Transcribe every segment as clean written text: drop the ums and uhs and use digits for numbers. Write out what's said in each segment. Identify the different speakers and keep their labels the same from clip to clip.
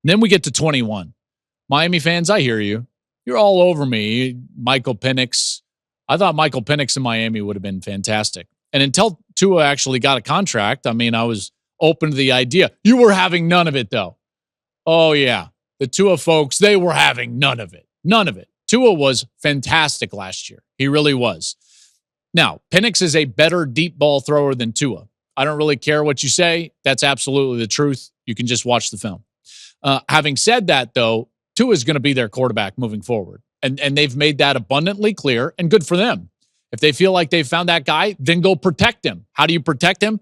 Speaker 1: then we get to 21. Miami fans, I hear you. You're all over me. Michael Penix. I thought Michael Penix in Miami would have been fantastic. And until Tua actually got a contract, I was open to the idea. You were having none of it, though. Oh, yeah. The Tua folks, they were having none of it. None of it. Tua was fantastic last year. He really was. Now, Penix is a better deep ball thrower than Tua. I don't really care what you say. That's absolutely the truth. You can just watch the film. Having said that, though, Tua is going to be their quarterback moving forward. And they've made that abundantly clear, and good for them. If they feel like they've found that guy, then go protect him. How do you protect him?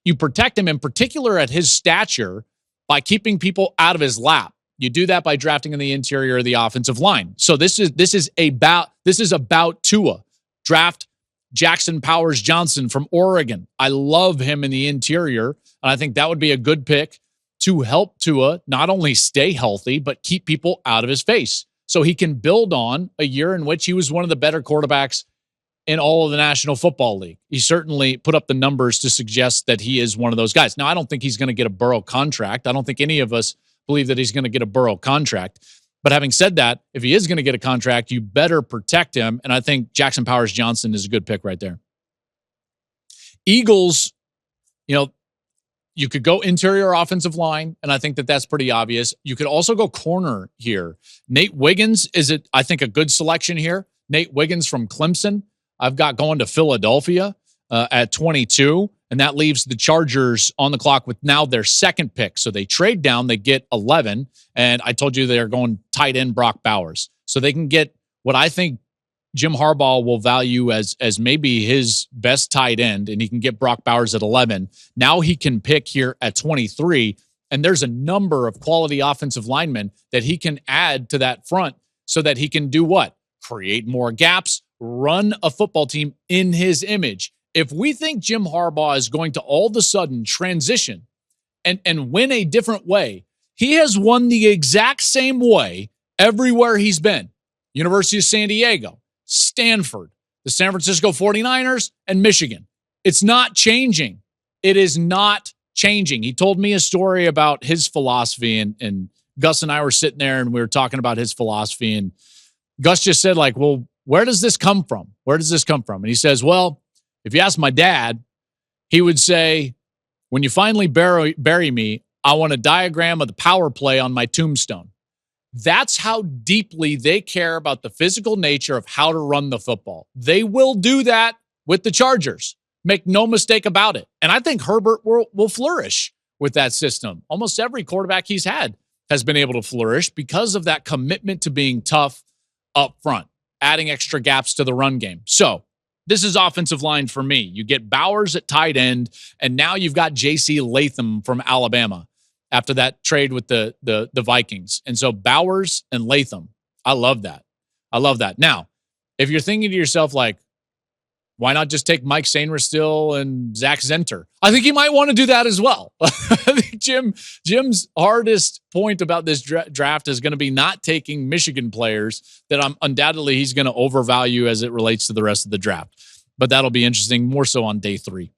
Speaker 1: You protect him in particular at his stature by keeping people out of his lap. You do that by drafting in the interior of the offensive line. So this is about Tua. Draft Jackson Powers Johnson from Oregon. I love him in the interior, and I think that would be a good pick to help Tua not only stay healthy, but keep people out of his face. So he can build on a year in which he was one of the better quarterbacks in all of the National Football League. He certainly put up the numbers to suggest that he is one of those guys. Now, I don't think he's going to get a Burrow contract. I don't think any of us believe that he's going to get a Burrow contract. But having said that, if he is going to get a contract, you better protect him. And I think Jackson Powers Johnson is a good pick right there. Eagles, you could go interior offensive line, and I think that that's pretty obvious. You could also go corner here. Nate Wiggins is, I think, a good selection here. Nate Wiggins from Clemson. I've got going to Philadelphia at 22, and that leaves the Chargers on the clock with now their second pick. So they trade down, they get 11, and I told you they're going tight end Brock Bowers. So they can get what I think Jim Harbaugh will value as maybe his best tight end, and he can get Brock Bowers at 11. Now he can pick here at 23, and there's a number of quality offensive linemen that he can add to that front so that he can do what? Create more gaps, run a football team in his image. If we think Jim Harbaugh is going to all of a sudden transition and win a different way, he has won the exact same way everywhere he's been. University of San Diego, Stanford, the San Francisco 49ers, and Michigan. It's not changing. It is not changing. He told me a story about his philosophy, and Gus and I were sitting there, and we were talking about his philosophy, and Gus just said, well, where does this come from? Where does this come from? And he says, well, if you ask my dad, he would say, when you finally bury me, I want a diagram of the power play on my tombstone. That's how deeply they care about the physical nature of how to run the football. They will do that with the Chargers. Make no mistake about it. And I think Herbert will flourish with that system. Almost every quarterback he's had has been able to flourish because of that commitment to being tough up front, adding extra gaps to the run game. So this is offensive line for me. You get Bowers at tight end, and now you've got J.C. Latham from Alabama after that trade with the Vikings. And so Bowers and Latham, I love that. I love that. Now, if you're thinking to yourself, why not just take Mike Sainristil and Zach Zenter? I think he might want to do that as well. I think Jim's hardest point about this draft is going to be not taking Michigan players that undoubtedly he's going to overvalue as it relates to the rest of the draft. But that'll be interesting, more so on day 3.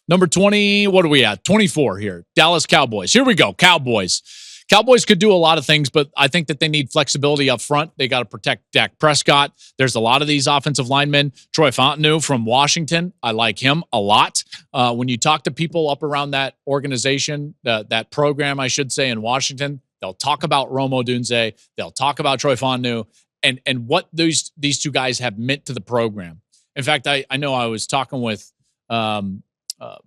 Speaker 1: Number 20, what are we at? 24 here. Dallas Cowboys. Here we go. Cowboys. Cowboys could do a lot of things, but I think that they need flexibility up front. They got to protect Dak Prescott. There's a lot of these offensive linemen. Troy Fontenot from Washington, I like him a lot. When you talk to people up around that organization, that program, I should say, in Washington, they'll talk about Rome Odunze. They'll talk about Troy Fontenot and what these two guys have meant to the program. In fact, I know I was talking with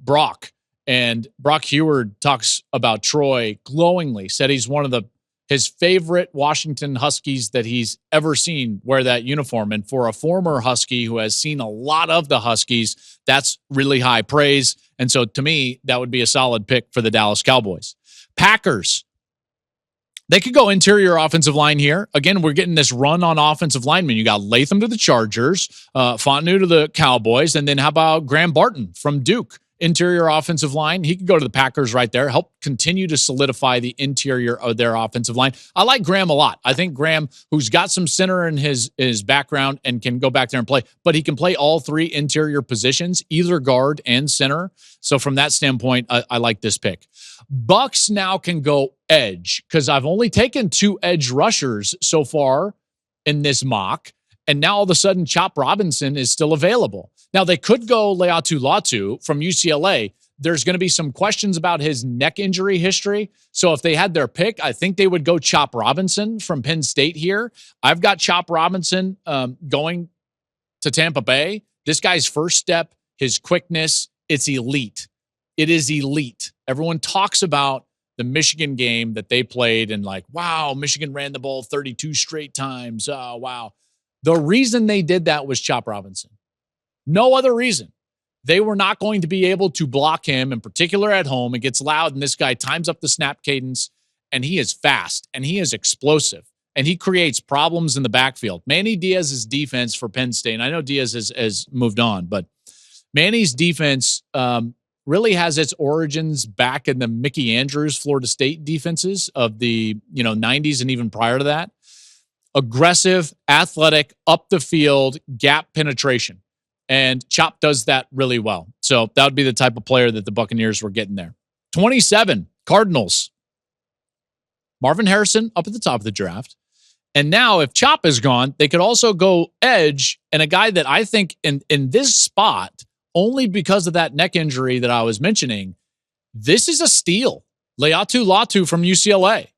Speaker 1: Brock, and Brock Heward talks about Troy glowingly, said he's one of his favorite Washington Huskies that he's ever seen wear that uniform. And for a former Husky who has seen a lot of the Huskies, that's really high praise. And so to me, that would be a solid pick for the Dallas Cowboys. Packers. They could go interior offensive line here. Again, we're getting this run on offensive linemen. You got Latham to the Chargers, Fontenot to the Cowboys, and then how about Graham Barton from Duke? interior offensive line. He could go to the Packers right there, help continue to solidify the interior of their offensive line. I like Graham a lot. I think Graham, who's got some center in his background and can go back there and play, but he can play all three interior positions, either guard and center. So from that standpoint, I like this pick. Bucks now can go edge because I've only taken 2 edge rushers so far in this mock. And now all of a sudden, Chop Robinson is still available. Now, they could go Leatu Latu from UCLA. There's going to be some questions about his neck injury history. So if they had their pick, I think they would go Chop Robinson from Penn State here. I've got Chop Robinson going to Tampa Bay. This guy's first step, his quickness, it's elite. It is elite. Everyone talks about the Michigan game that they played and like, wow, Michigan ran the ball 32 straight times. Oh, wow. The reason they did that was Chop Robinson. No other reason. They were not going to be able to block him, in particular at home. It gets loud, and this guy times up the snap cadence, and he is fast, and he is explosive, and he creates problems in the backfield. Manny Diaz's defense for Penn State, and I know Diaz has moved on, but Manny's defense really has its origins back in the Mickey Andrews Florida State defenses of the 90s and even prior to that. Aggressive, athletic, up the field, gap penetration. And Chop does that really well. So that would be the type of player that the Buccaneers were getting there. 27, Cardinals. Marvin Harrison up at the top of the draft. And now if Chop is gone, they could also go edge, and a guy that I think in this spot, only because of that neck injury that I was mentioning, this is a steal. Leatu Latu from UCLA.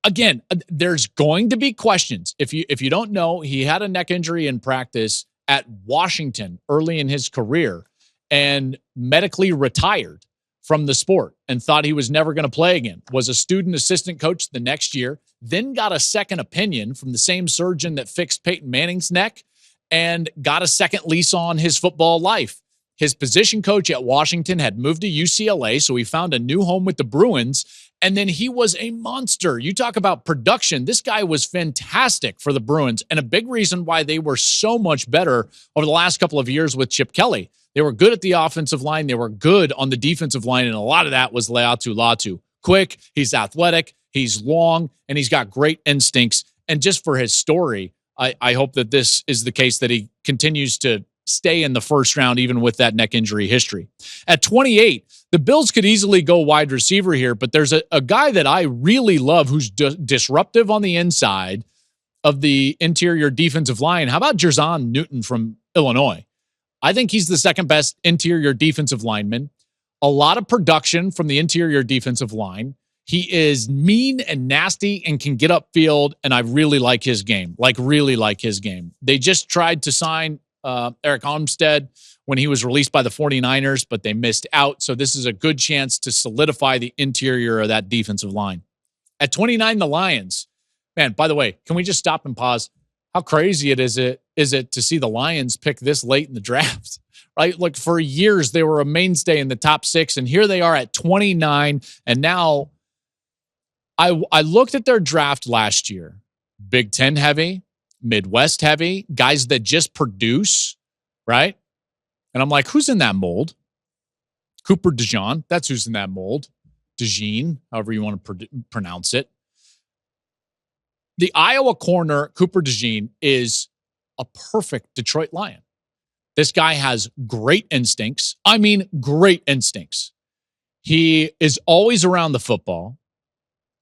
Speaker 1: Again, there's going to be questions. If you don't know, he had a neck injury in practice at Washington early in his career and medically retired from the sport and thought he was never going to play again. Was a student assistant coach the next year, then got a second opinion from the same surgeon that fixed Peyton Manning's neck and got a second lease on his football life. His position coach at Washington had moved to UCLA, so he found a new home with the Bruins. And then he was a monster. You talk about production. This guy was fantastic for the Bruins, and a big reason why they were so much better over the last couple of years with Chip Kelly. They were good at the offensive line. They were good on the defensive line, and a lot of that was Leatu Latu. Quick, he's athletic, he's long, and he's got great instincts. And just for his story, I hope that this is the case that he continues to stay in the first round, even with that neck injury history. At 28, the Bills could easily go wide receiver here, but there's a guy that I really love who's disruptive on the inside of the interior defensive line. How about Jerzon Newton from Illinois? I think he's the second best interior defensive lineman. A lot of production from the interior defensive line. He is mean and nasty and can get upfield, and I really like his game. They just tried to sign Eric Armstead when he was released by the 49ers, but they missed out. So this is a good chance to solidify the interior of that defensive line. At 29, the Lions. Man, by the way, can we just stop and pause? How crazy is it to see the Lions pick this late in the draft? Right? Look, for years they were a mainstay in the top 6, and here they are at 29. And now I looked at their draft last year. Big Ten heavy, Midwest heavy, guys that just produce, right? And I'm like, who's in that mold? Cooper DeJean, that's who's in that mold. DeJean, however you want to pronounce it. The Iowa corner, Cooper DeJean, is a perfect Detroit Lion. This guy has great instincts. I mean, great instincts. He is always around the football.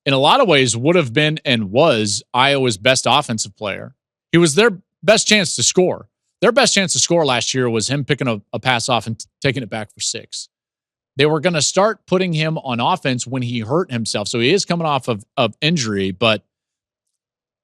Speaker 1: In a lot of ways, would have been and was Iowa's best offensive player. He was their best chance to score. Their best chance to score last year was him picking a pass off and taking it back for 6. They were going to start putting him on offense when he hurt himself. So he is coming off of injury, but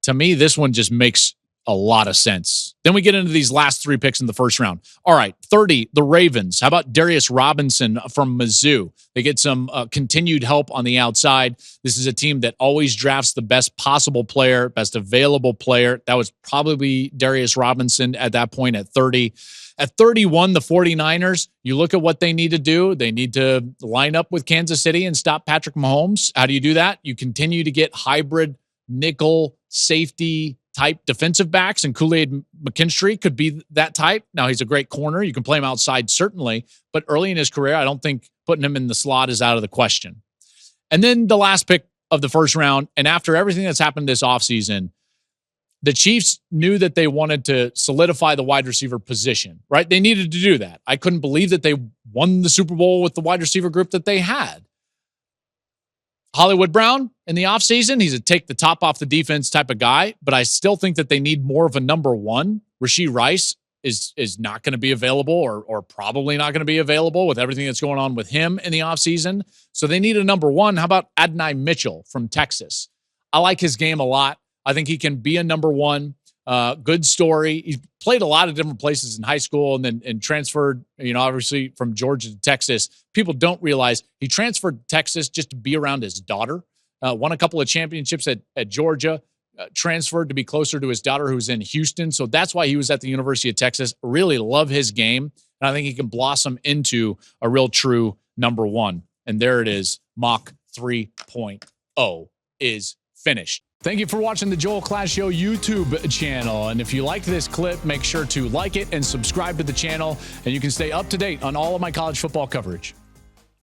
Speaker 1: to me, this one just makes a lot of sense. Then we get into these last 3 picks in the first round. All right, 30, the Ravens. How about Darius Robinson from Mizzou? They get some continued help on the outside. This is a team that always drafts the best possible player, best available player. That was probably Darius Robinson at that point at 30. At 31, the 49ers, you look at what they need to do. They need to line up with Kansas City and stop Patrick Mahomes. How do you do that? You continue to get hybrid nickel safety type defensive backs, and Kool-Aid McKinstry could be that type. Now, he's a great corner. You can play him outside, certainly. But early in his career, I don't think putting him in the slot is out of the question. And then the last pick of the first round, and after everything that's happened this offseason, the Chiefs knew that they wanted to solidify the wide receiver position, right? They needed to do that. I couldn't believe that they won the Super Bowl with the wide receiver group that they had. Hollywood Brown in the offseason, he's a take the top off the defense type of guy, but I still think that they need more of a number one. Rashee Rice is not going to be available or probably not going to be available with everything that's going on with him in the offseason. So they need a number one. How about Adonai Mitchell from Texas? I like his game a lot. I think he can be a number one. Good story. He played a lot of different places in high school and transferred, obviously from Georgia to Texas. People don't realize he transferred to Texas just to be around his daughter. Won a couple of championships at Georgia, transferred to be closer to his daughter who's in Houston. So that's why he was at the University of Texas. Really love his game. And I think he can blossom into a real true number one. And there it is. Mach 3.0 is finished. Thank you for watching the Joel Klatt Show YouTube channel. And if you liked this clip, make sure to like it and subscribe to the channel. And you can stay up to date on all of my college football coverage.